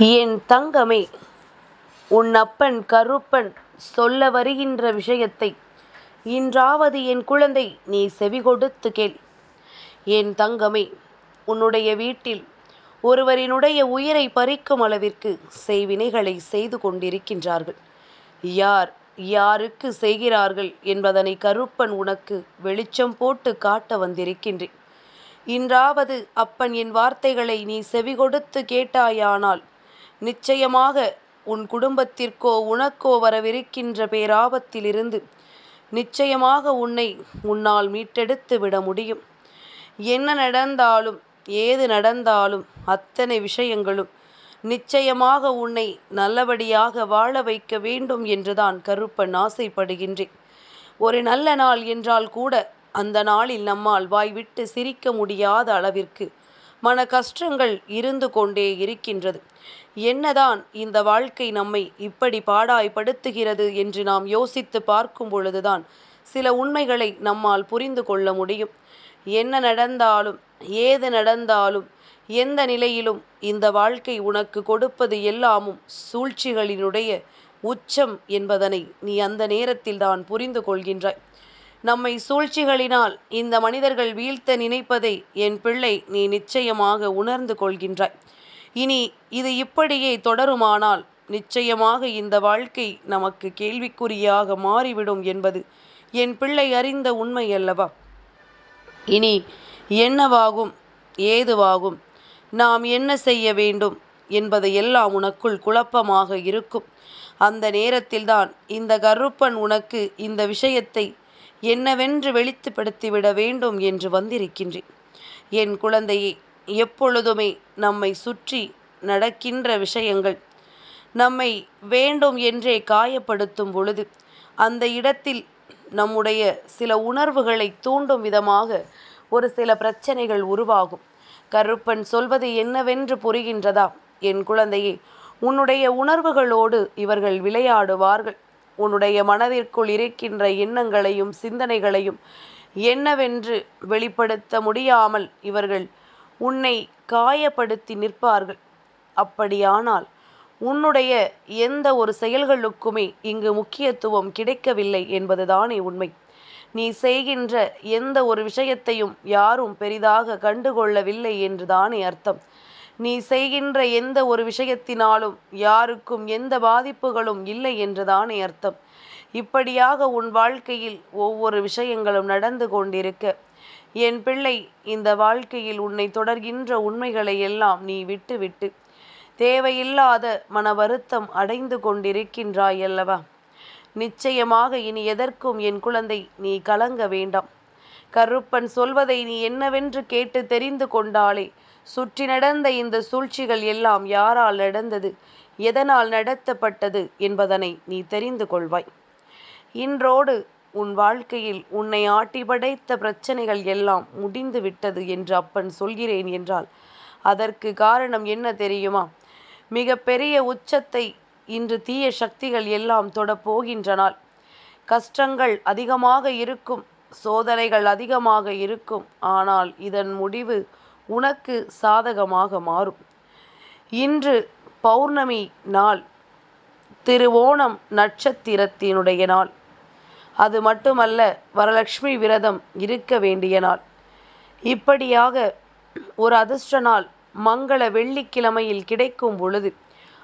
என் தங்கமே, உன் அப்பன் கருப்பன் சொல்ல வருகின்ற விஷயத்தை இன்றாவது என் குழந்தை நீ செவிகொடுத்து கேள். என் தங்கமே, உன்னுடைய வீட்டில் ஒருவரினுடைய உயிரை பறிக்கும் அளவிற்கு செய்வினைகளை செய்து கொண்டிருக்கின்றார்கள். யார் யாருக்கு செய்கிறார்கள் என்பதனை கருப்பன் உனக்கு வெளிச்சம் போட்டு காட்ட வந்திருக்கின்றேன். இன்றாவது அப்பன் என் வார்த்தைகளை நீ செவிகொடுத்து கேட்டாயானால் நிச்சயமாக உன் குடும்பத்திற்கோ உனக்கோ வரவிருக்கின்ற பேராபத்திலிருந்து நிச்சயமாக உன்னை உன்னால் மீட்டெடுத்து விட முடியும். என்ன நடந்தாலும் ஏது நடந்தாலும் அத்தனை விஷயங்களும் நிச்சயமாக உன்னை நல்லபடியாக வாழ வைக்க வேண்டும் என்றுதான் கருப்பன் ஆசைப்படுகின்றேன். ஒரு நல்ல நாள் என்றால் கூட அந்த நாளில் நம்மால் வாய்விட்டு சிரிக்க முடியாத அளவிற்கு மன கஷ்டங்கள் இருந்து கொண்டே இருக்கின்றது. என்னதான் இந்த வாழ்க்கை நம்மை இப்படி பாடாய்படுத்துகிறது என்று நாம் யோசித்து பார்க்கும் பொழுதுதான் சில உண்மைகளை நம்மால் புரிந்து கொள்ள முடியும். என்ன நடந்தாலும் ஏது நடந்தாலும் எந்த நிலையிலும் இந்த வாழ்க்கை உனக்கு கொடுப்பது எல்லாமும் சூழ்ச்சிகளினுடைய உச்சம் என்பதனை நீ அந்த நேரத்தில் தான் புரிந்து கொள்கின்றாய். நம்மை சூழ்ச்சிகளினால் இந்த மனிதர்கள் வீழ்த்த நினைப்பதை என் பிள்ளை நீ நிச்சயமாக உணர்ந்து கொள்கின்றாய். இனி இது இப்படியே தொடருமானால் நிச்சயமாக இந்த வாழ்க்கை நமக்கு கேள்விக்குறியாக மாறிவிடும் என்பது என் பிள்ளை அறிந்த உண்மை அல்லவா? இனி என்னவாகும், ஏதுவாகும், நாம் என்ன செய்ய வேண்டும் என்பது எல்லாம் உனக்குள் குழப்பமாக இருக்கும். அந்த நேரத்தில்தான் இந்த கருப்பன் உனக்கு இந்த விஷயத்தை என்னவென்று வெளிப்படுத்திவிட வேண்டும் என்று வந்திருக்கின்றேன். என் குழந்தையே, எப்பொழுதுமே நம்மை சுற்றி நடக்கின்ற விஷயங்கள் நம்மை வேண்டும் என்றே காயப்படுத்தும் பொழுது அந்த இடத்தில் நம்முடைய சில உணர்வுகளை தூண்டும் விதமாக ஒரு சில பிரச்சனைகள் உருவாகும். கருப்பன் சொல்வது என்னவென்று புரிகின்றதா? என் குழந்தையே, உன்னுடைய உணர்வுகளோடு இவர்கள் விளையாடுவார்கள். உன்னுடைய மனதிற்குள் இருக்கின்ற எண்ணங்களையும் சிந்தனைகளையும் என்னவென்று வெளிப்படுத்த முடியாமல் இவர்கள் உன்னை காயப்படுத்தி நிற்பார்கள். அப்படியானால் உன்னுடைய எந்த ஒரு செயல்களுக்குமே இங்கு முக்கியத்துவம் கிடைக்கவில்லை என்பதுதானே உண்மை. நீ செய்கின்ற எந்த ஒரு விஷயத்தையும் யாரும் பெரிதாக கண்டுகொள்ளவில்லை என்றுதானே அர்த்தம். நீ செய்கின்ற எந்த ஒரு விஷயத்தினாலும் யாருக்கும் எந்த பாதிப்புகளும் இல்லை என்றுதானே அர்த்தம். இப்படியாக உன் வாழ்க்கையில் ஒவ்வொரு விஷயங்களும் நடந்து கொண்டிருக்க என் பிள்ளை, இந்த வாழ்க்கையில் உன்னை தொடர்கின்ற உண்மைகளை எல்லாம் நீ விட்டுவிட்டு தேவையில்லாத மன வருத்தம் அடைந்து கொண்டிருக்கின்றாய் அல்லவா? நிச்சயமாக இனி எதற்கும் என் குழந்தை நீ கலங்க வேண்டாம். கருப்பன் சொல்வதை நீ என்னவென்று கேட்டு தெரிந்து கொண்டாலே சுற்றி நடந்த இந்த சூழ்ச்சிகள் எல்லாம் யாரால் நடந்தது, எதனால் நடத்தப்பட்டது என்பதனை நீ தெரிந்து கொள்வாய். இன்றோடு உன் வாழ்க்கையில் உன்னை ஆட்டி படைத்த பிரச்சனைகள் எல்லாம் முடிந்து விட்டது என்று அப்பன் சொல்கிறேன் என்றால் அதற்கு காரணம் என்ன தெரியுமா? மிக பெரிய உச்சத்தை இன்று தீய சக்திகள் எல்லாம் தொடப்போகின்ற நாள். கஷ்டங்கள் அதிகமாக இருக்கும், சோதனைகள் அதிகமாக இருக்கும். ஆனால் இதன் முடிவு உனக்கு சாதகமாக மாறும். இன்று பௌர்ணமி நாள், திருவோணம் நட்சத்திரத்தினுடைய நாள். அது மட்டுமல்ல, வரலட்சுமி விரதம் இருக்க வேண்டிய நாள். இப்படியாக ஒரு அதிர்ஷ்ட நாள் மங்கள வெள்ளிக்கிழமையில் கிடைக்கும் பொழுது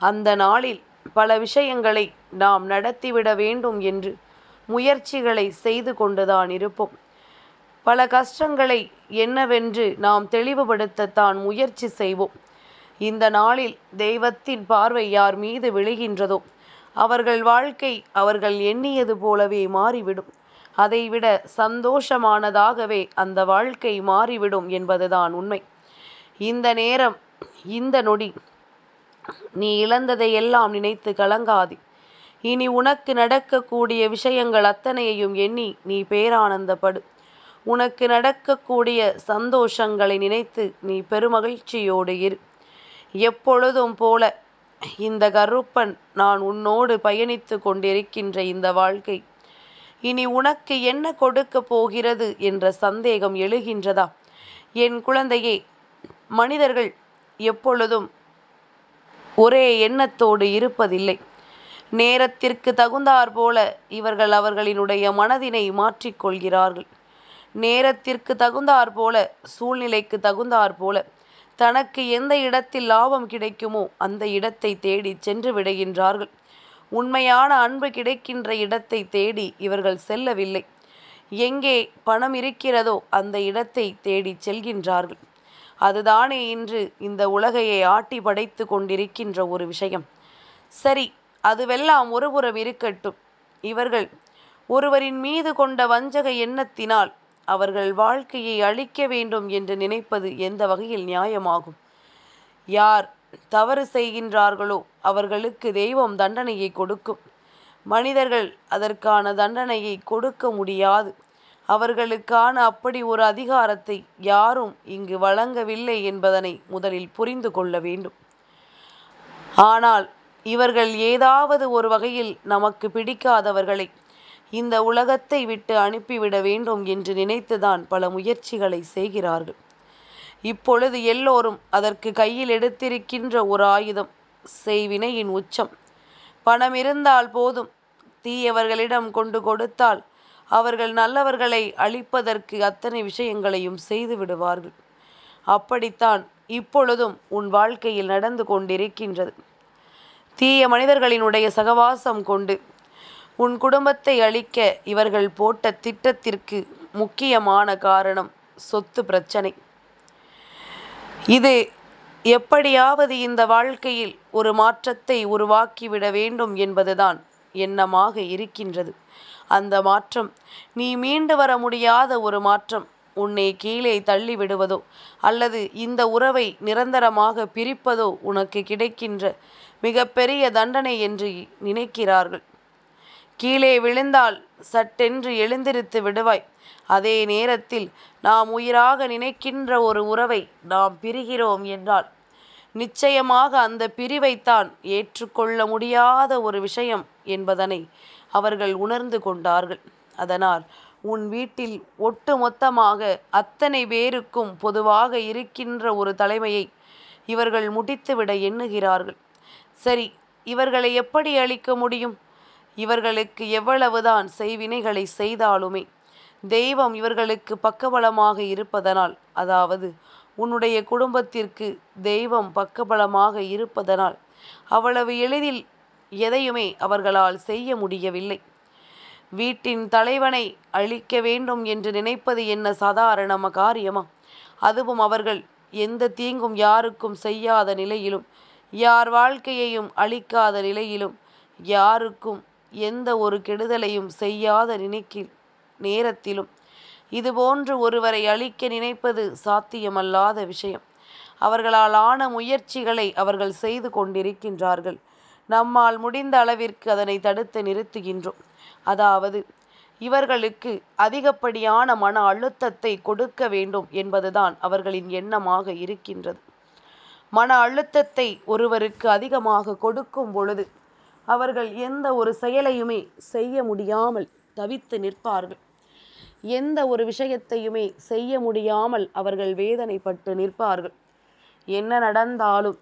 அந்த நாளில் பல விஷயங்களை நாம் நடத்திவிட வேண்டும் என்று முயற்சிகளை செய்து கொண்டுதான் இருப்போம். பல கஷ்டங்களை என்னவென்று நாம் தெளிவுபடுத்தத்தான் முயற்சி செய்வோம். இந்த நாளில் தெய்வத்தின் பார்வை யார் மீது விழுகின்றதோ அவர்கள் வாழ்க்கை அவர்கள் எண்ணியது போலவே மாறிவிடும். அதைவிட சந்தோஷமானதாகவே அந்த வாழ்க்கை மாறிவிடும் என்பதுதான் உண்மை. இந்த நேரம், இந்த நொடி நீ இழந்ததையெல்லாம் நினைத்து கலங்காதே. இனி உனக்கு நடக்கக்கூடிய விஷயங்கள் அத்தனையையும் எண்ணி நீ பேரானந்தப்படு. உனக்கு நடக்கக்கூடிய சந்தோஷங்களை நினைத்து நீ பெருமகிழ்ச்சியோடு இரு. எப்பொழுதும் போல இந்த கருப்பன் நான் உன்னோடு பயணித்து கொண்டிருக்கின்ற இந்த வாழ்க்கை இனி உனக்கு என்ன கொடுக்க போகிறது என்ற சந்தேகம் எழுகின்றதா? என் குழந்தையே, மனிதர்கள் எப்பொழுதும் ஒரே எண்ணத்தோடு இருப்பதில்லை. நேரத்திற்கு தகுந்தாற்போல இவர்கள் அவர்களினுடைய மனதினை மாற்றிக்கொள்கிறார்கள். நேரத்திற்கு தகுந்தாற்போல, சூழ்நிலைக்கு தகுந்தாற்போல தனக்கு எந்த இடத்தில் லாபம் கிடைக்குமோ அந்த இடத்தை தேடி சென்று விடுகின்றார்கள். உண்மையான அன்பு கிடைக்கின்ற இடத்தை தேடி இவர்கள் செல்லவில்லை. எங்கே பணம் இருக்கிறதோ அந்த இடத்தை தேடி செல்கின்றார்கள். அதுதானே இன்று இந்த உலகையை ஆட்டி படைத்து கொண்டிருக்கின்ற ஒரு விஷயம். சரி, அதுவெல்லாம் ஒருபுறம் இருக்கட்டும். இவர்கள் ஒருவரின் மீது கொண்ட வஞ்சக எண்ணத்தினால் அவர்கள் வாழ்க்கையை அழிக்க வேண்டும் என்று நினைப்பது எந்த வகையில் நியாயமாகும்? யார் தவறு செய்கின்றார்களோ அவர்களுக்கு தெய்வம் தண்டனையை கொடுக்கும். மனிதர்கள் அதற்கான தண்டனையை கொடுக்க முடியாது. அவர்களுக்கான அப்படி ஒரு அதிகாரத்தை யாரும் இங்கு வழங்கவில்லை என்பதனை முதலில் புரிந்து கொள்ள வேண்டும். ஆனால் இவர்கள் ஏதாவது ஒரு வகையில் நமக்கு பிடிக்காதவர்களை இந்த உலகத்தை விட்டு அனுப்பிவிட வேண்டும் என்று நினைத்துதான் பல முயற்சிகளை செய்கிறார்கள். இப்பொழுது எல்லோரும் அதற்கு கையில் எடுத்திருக்கின்ற ஒரு ஆயுதம் செய்வினையின் உச்சம். பணம் இருந்தால் போதும், தீயவர்களிடம் கொண்டு கொடுத்தால் அவர்கள் நல்லவர்களை அழிப்பதற்கு அத்தனை விஷயங்களையும் செய்து விடுவார்கள். அப்படித்தான் இப்பொழுதும் உன் வாழ்க்கையில் நடந்து கொண்டிருக்கின்றது. தீய மனிதர்களினுடைய சகவாசம் கொண்டு உன் குடும்பத்தை அழிக்க இவர்கள் போட்ட திட்டத்திற்கு முக்கியமான காரணம் சொத்து பிரச்சனை. இது எப்படியாவது இந்த வாழ்க்கையில் ஒரு மாற்றத்தை உருவாக்கிவிட வேண்டும் என்பதுதான் எண்ணமாக இருக்கின்றது. அந்த மாற்றம் நீ மீண்டு வர முடியாத ஒரு மாற்றம். உன்னை கீழே தள்ளி விடுவதோ அல்லது இந்த உறவை நிரந்தரமாக பிரிப்பதோ உனக்கு கிடைக்கின்ற மிகப்பெரிய தண்டனை என்று நினைக்கிறார்கள். கீழே விழுந்தால் சட்டென்று எழுந்திருத்து விடுவாய். அதே நேரத்தில் நாம் உயிராக நினைக்கின்ற ஒரு உறவை நாம் பிரிகிறோம் என்றால் நிச்சயமாக அந்த பிரிவைத்தான் ஏற்றுக்கொள்ள முடியாத ஒரு விஷயம் என்பதனை அவர்கள் உணர்ந்து கொண்டார்கள். அதனால் உன் வீட்டில் ஒட்டு மொத்தமாக அத்தனை பேருக்கும் பொதுவாக இருக்கின்ற ஒரு தலைமையை இவர்கள் முடித்துவிட எண்ணுகிறார்கள். சரி, இவர்களை எப்படி அழிக்க முடியும்? இவர்களுக்கு எவ்வளவுதான் செய்வினைகளை செய்தாலுமே தெய்வம் இவர்களுக்கு பக்கபலமாக இருப்பதனால், அதாவது உன்னுடைய குடும்பத்திற்கு தெய்வம் பக்கபலமாக இருப்பதனால் அவ்வளவு எளிதில் எதையுமே அவர்களால் செய்ய முடியவில்லை. வீட்டின் தலைவனை அழிக்க வேண்டும் என்று நினைப்பது என்ன சாதாரண காரியமா? அதுவும் அவர்கள் எந்த தீங்கும் யாருக்கும் செய்யாத நிலையிலும், யார் வாழ்க்கையையும் அழிக்காத நிலையிலும், யாருக்கும் எந்த ஒரு கெடுதலையும் செய்யாத நேரத்திலும் இதுபோன்று ஒருவரை அழிக்க நினைப்பது சாத்தியமல்லாத விஷயம். அவர்களால் ஆன முயற்சிகளை அவர்கள் செய்து கொண்டிருக்கின்றார்கள். நம்மால் முடிந்த அளவிற்கு அதனை தடுத்து நிறுத்துகின்றோம். அதாவது இவர்களுக்கு அதிகப்படியான மன அழுத்தத்தை கொடுக்க வேண்டும் என்பதுதான் அவர்களின் எண்ணமாக இருக்கின்றது. மன அழுத்தத்தை ஒருவருக்கு அதிகமாக கொடுக்கும் பொழுது அவர்கள் எந்த ஒரு செயலையுமே செய்ய முடியாமல் தவித்து நிற்பார்கள். எந்த ஒரு விஷயத்தையுமே செய்ய முடியாமல் அவர்கள் வேதனைப்பட்டு நிற்பார்கள். என்ன நடந்தாலும்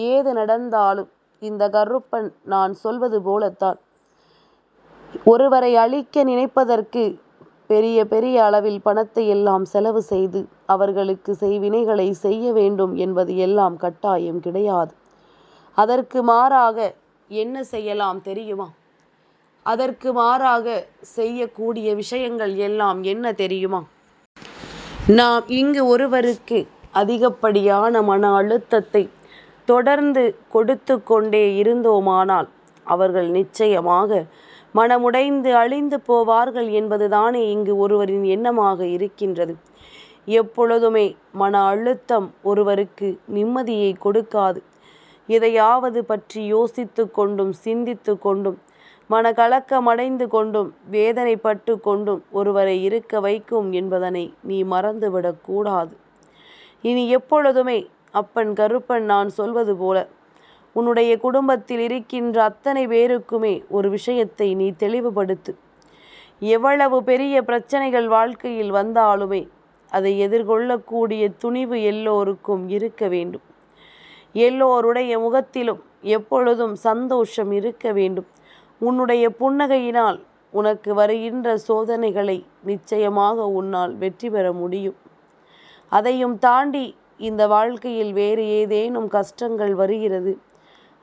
ஏது நடந்தாலும் இந்த கருப்பன் நான் சொல்வது போலத்தான். ஒருவரை அழிக்க நினைப்பதற்கு பெரிய பெரிய அளவில் பணத்தை எல்லாம் செலவு செய்து அவர்களுக்கு செய்வினைகளை செய்ய வேண்டும் என்பது எல்லாம் கட்டாயம் கிடையாது. அதற்கு மாறாக என்ன செய்யலாம் தெரியுமா? அதற்கு மாறாக செய்யக்கூடிய விஷயங்கள் எல்லாம் என்ன தெரியுமா? நாம் இங்கு ஒருவருக்கு அதிகப்படியான மன அழுத்தத்தை தொடர்ந்து கொடுத்து கொண்டே இருந்தோமானால் அவர்கள் நிச்சயமாக மனமுடைந்து அழிந்து போவார்கள் என்பதுதானே இங்கு ஒருவரின் எண்ணமாக இருக்கின்றது. எப்பொழுதுமே மன அழுத்தம் ஒருவருக்கு நிம்மதியை கொடுக்காது. எதையாவது பற்றி யோசித்து கொண்டும் சிந்தித்து கொண்டும் மனக்கலக்கமடைந்து கொண்டும் வேதனைப்பட்டு கொண்டும் ஒருவரை இருக்க வைக்கும் என்பதனை நீ மறந்துவிடக்கூடாது. இனி எப்பொழுதுமே அப்பன் கருப்பன் நான் சொல்வது போல உன்னுடைய குடும்பத்தில் இருக்கின்ற அத்தனை பேருக்குமே ஒரு விஷயத்தை நீ தெளிவுபடுத்து. எவ்வளவு பெரிய பிரச்சனைகள் வாழ்க்கையில் வந்தாலுமே அதை எதிர்கொள்ளக்கூடிய துணிவு எல்லோருக்கும் இருக்க வேண்டும். எல்லோருடைய முகத்திலும் எப்பொழுதும் சந்தோஷம் இருக்க வேண்டும். உன்னுடைய புன்னகையினால் உனக்கு வருகின்ற சோதனைகளை நிச்சயமாக உன்னால் வெற்றி பெற முடியும். அதையும் தாண்டி இந்த வாழ்க்கையில் வேறு ஏதேனும் கஷ்டங்கள் வருகிறது,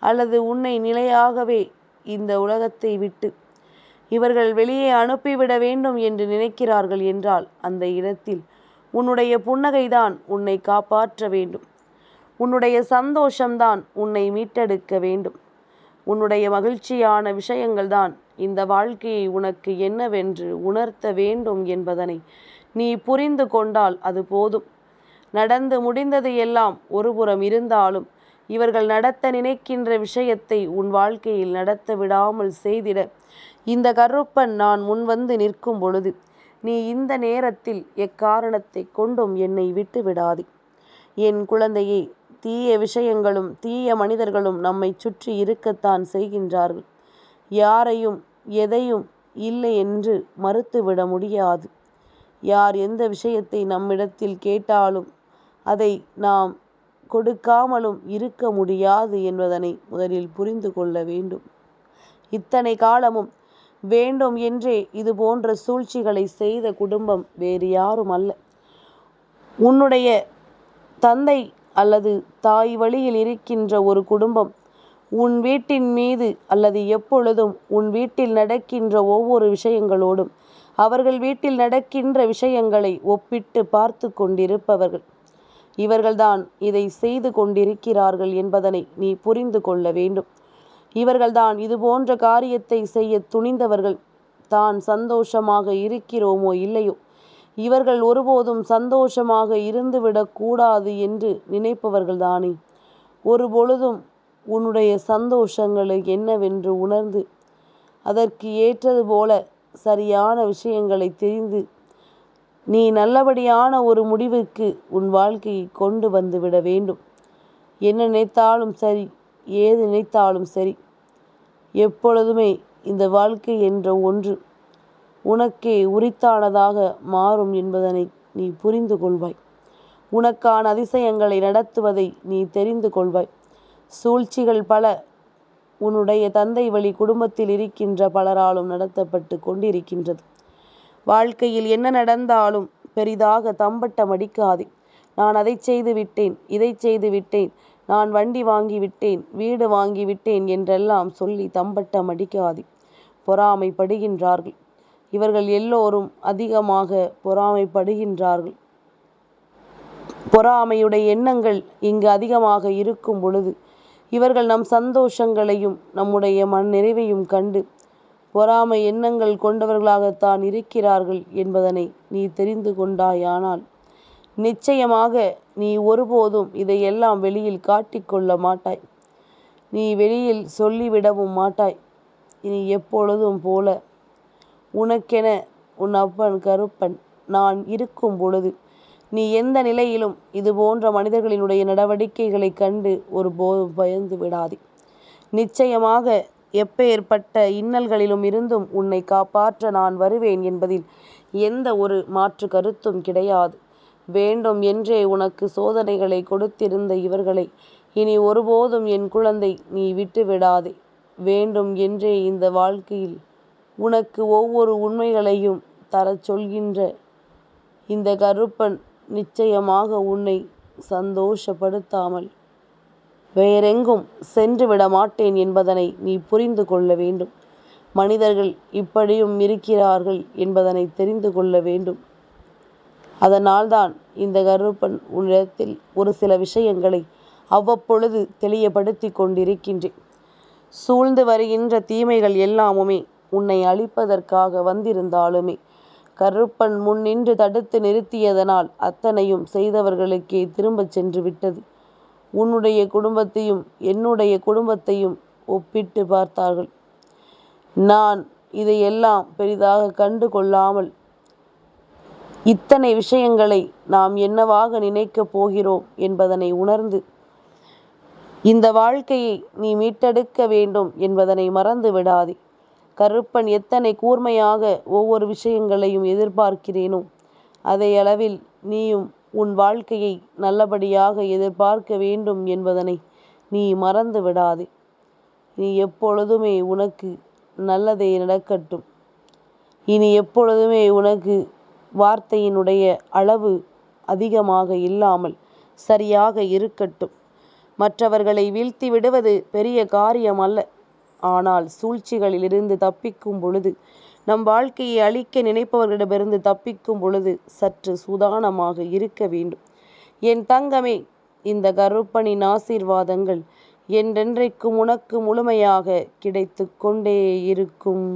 அல்லது உன்னை நிலையாகவே இந்த உலகத்தை விட்டு இவர்கள் வெளியே அனுப்பிவிட வேண்டும் என்று நினைக்கிறார்கள் என்றால், அந்த இடத்தில் உன்னுடைய புன்னகைதான் உன்னை காப்பாற்ற வேண்டும். உன்னுடைய சந்தோஷம்தான் உன்னை மீட்டெடுக்க வேண்டும். உன்னுடைய மகிழ்ச்சியான விஷயங்கள்தான் இந்த வாழ்க்கையை உனக்கு என்னவென்று உணர்த்த வேண்டும் என்பதனை நீ புரிந்து கொண்டால் அது போதும். நடந்து முடிந்தது எல்லாம் ஒருபுறம் இருந்தாலும், இவர்கள் நடத்த நினைக்கின்ற விஷயத்தை உன் வாழ்க்கையில் நடத்த விடாமல் செய்திட இந்த கருப்பன் நான் முன்வந்து நிற்கும் பொழுது, நீ இந்த நேரத்தில் எக்காரணத்தை கொண்டும் என்னை விட்டு விடாதே. என் குழந்தையே, தீய விஷயங்களும் தீய மனிதர்களும் நம்மை சுற்றி இருக்கத்தான் செய்கின்றார்கள். யாரையும் எதையும் இல்லை என்று மறுத்துவிட முடியாது. யார் எந்த விஷயத்தை நம்மிடத்தில் கேட்டாலும் அதை நாம் கொடுக்காமலும் இருக்க முடியாது என்பதனை முதலில் புரிந்து கொள்ள வேண்டும். இத்தனை காலமும் வேண்டும் என்றே இது போன்ற சூழ்ச்சிகளை செய்த குடும்பம் வேறு யாரும் அல்ல. உன்னுடைய தந்தை அல்லது தாய் வழியில் இருக்கின்ற ஒரு குடும்பம் உன் வீட்டின் மீது அல்லது எப்பொழுதும் உன் வீட்டில் நடக்கின்ற ஒவ்வொரு விஷயங்களோடும் அவர்கள் வீட்டில் நடக்கின்ற விஷயங்களை ஒப்பிட்டு பார்த்து கொண்டிருப்பவர்கள். இவர்கள்தான் இதை செய்து கொண்டிருக்கிறார்கள் என்பதனை நீ புரிந்து கொள்ள வேண்டும். இவர்கள்தான் இது போன்ற காரியத்தை செய்ய துணிந்தவர்கள். தான் சந்தோஷமாக இருக்கிறோமோ இல்லையோ, இவர்கள் ஒருபோதும் சந்தோஷமாக இருந்துவிடக்கூடாது என்று நினைப்பவர்கள்தானே. ஒரு பொழுதும் உன்னுடைய சந்தோஷங்களை என்னவென்று உணர்ந்து அதற்கு ஏற்றது போல சரியான விஷயங்களை தெரிந்து நீ நல்லபடியான ஒரு முடிவுக்கு உன் வாழ்க்கையை கொண்டு வந்து விட வேண்டும். என்ன நினைத்தாலும் சரி, ஏது நினைத்தாலும் சரி, எப்பொழுதுமே இந்த வாழ்க்கை என்ற ஒன்று உனக்கே உரித்தானதாக மாறும் என்பதனை நீ புரிந்து கொள்வாய். உனக்கான அதிசயங்களை நடத்துவதை நீ தெரிந்து கொள்வாய். சூழ்ச்சிகள் பல உன்னுடைய தந்தை வழி குடும்பத்தில் இருக்கின்ற பலராலும் நடத்தப்பட்டு கொண்டிருக்கின்றது. வாழ்க்கையில் என்ன நடந்தாலும் பெரிதாக தம்பட்டம் அடிக்காதே. நான் அதை செய்து விட்டேன், இதை செய்து விட்டேன், நான் வண்டி வாங்கி விட்டேன், வீடு வாங்கி விட்டேன் என்றெல்லாம் சொல்லி தம்பட்டம் அடிக்காதே. பொறாமைப்படுகின்றார்கள். இவர்கள் எல்லோரும் அதிகமாக பொறாமைப்படுகின்றார்கள். பொறாமையுடைய எண்ணங்கள் இங்கு அதிகமாக இருக்கும் பொழுது இவர்கள் நம் சந்தோஷங்களையும் நம்முடைய மன நிறைவையும் கண்டு பொறாமை எண்ணங்கள் கொண்டவர்களாகத்தான் இருக்கிறார்கள் என்பதனை நீ தெரிந்து கொண்டாயானால் நிச்சயமாக நீ ஒருபோதும் இதையெல்லாம் வெளியில் காட்டிக்கொள்ள மாட்டாய். நீ வெளியில் சொல்லிவிடவும் மாட்டாய். இனி எப்பொழுதும் போல உனக்கென உன் அப்பன் கருப்பன் நான் இருக்கும் பொழுது நீ எந்த நிலையிலும் இது போன்ற மனிதர்களினுடைய நடவடிக்கைகளை கண்டு ஒருபோதும் பயந்து விடாதே. நிச்சயமாக எப்பேற்பட்ட இன்னல்களிலும் இருந்தும் உன்னை காப்பாற்ற நான் வருவேன் என்பதில் எந்த ஒரு மாற்று கருத்தும் கிடையாது. வேண்டும் என்றே உனக்கு சோதனைகளை கொடுத்திருந்த இவர்களை இனி ஒருபோதும் என் குழந்தை நீ விட்டு விடாதே. வேண்டும் என்றே இந்த வாழ்க்கையில் உனக்கு ஒவ்வொரு உண்மைகளையும் தரச் சொல்கின்ற இந்த கருப்பன் நிச்சயமாக உன்னை சந்தோஷப்படுத்தாமல் வேறெங்கும் சென்று விட மாட்டேன் என்பதனை நீ புரிந்து கொள்ள வேண்டும். மனிதர்கள் இப்படியும் இருக்கிறார்கள் என்பதனை தெரிந்து கொள்ள வேண்டும். அதனால்தான் இந்த கருப்பன் உன்னிடத்தில் ஒரு சில விஷயங்களை அவ்வப்பொழுது தெளியப்படுத்தி கொண்டிருக்கின்றேன். சூழ்ந்து வருகின்ற தீமைகள் எல்லாமுமே உன்னை அழிப்பதற்காக வந்திருந்தாலுமே கருப்பன் முன்னின்று தடுத்து நிறுத்தியதனால் அத்தனையும் செய்தவர்களுக்கே திரும்பச் சென்று விட்டது. உன்னுடைய குடும்பத்தையும் என்னுடைய குடும்பத்தையும் ஒப்பிட்டு பார்த்தார்கள். நான் இதையெல்லாம் பெரிதாக கண்டு கொள்ளாமல் இத்தனை விஷயங்களை நாம் என்னவாக நினைக்கப் போகிறோம் என்பதனை உணர்ந்து இந்த வாழ்க்கையை நீ மீட்டெடுக்க வேண்டும் என்பதனை மறந்து விடாதே. கருப்பன் எத்தனை கூர்மையாக ஒவ்வொரு விஷயங்களையும் எதிர்பார்க்கிறேனோ அதே அளவில் நீயும் உன் வாழ்க்கையை நல்லபடியாக எதிர்பார்க்க வேண்டும் என்பதனை நீ மறந்து விடாதே. இனி எப்பொழுதுமே உனக்கு நல்லதே நடக்கட்டும். இனி எப்பொழுதுமே உனக்கு வார்த்தையினுடைய அளவு அதிகமாக இல்லாமல் சரியாக இருக்கட்டும். மற்றவர்களை வீழ்த்தி விடுவது பெரிய காரியம் அல்ல. ஆனால் சூழ்ச்சிகளிலிருந்து தப்பிக்கும் பொழுது, நம் வாழ்க்கையை அழிக்க நினைப்பவர்களிடமிருந்து தப்பிக்கும் பொழுது சற்று சூதானமாக இருக்க வேண்டும். என் தங்கமே, இந்த கருப்பனின் ஆசீர்வாதங்கள் என்றென்றைக்கும் உனக்கு முழுமையாக கிடைத்து கொண்டே இருக்கும்.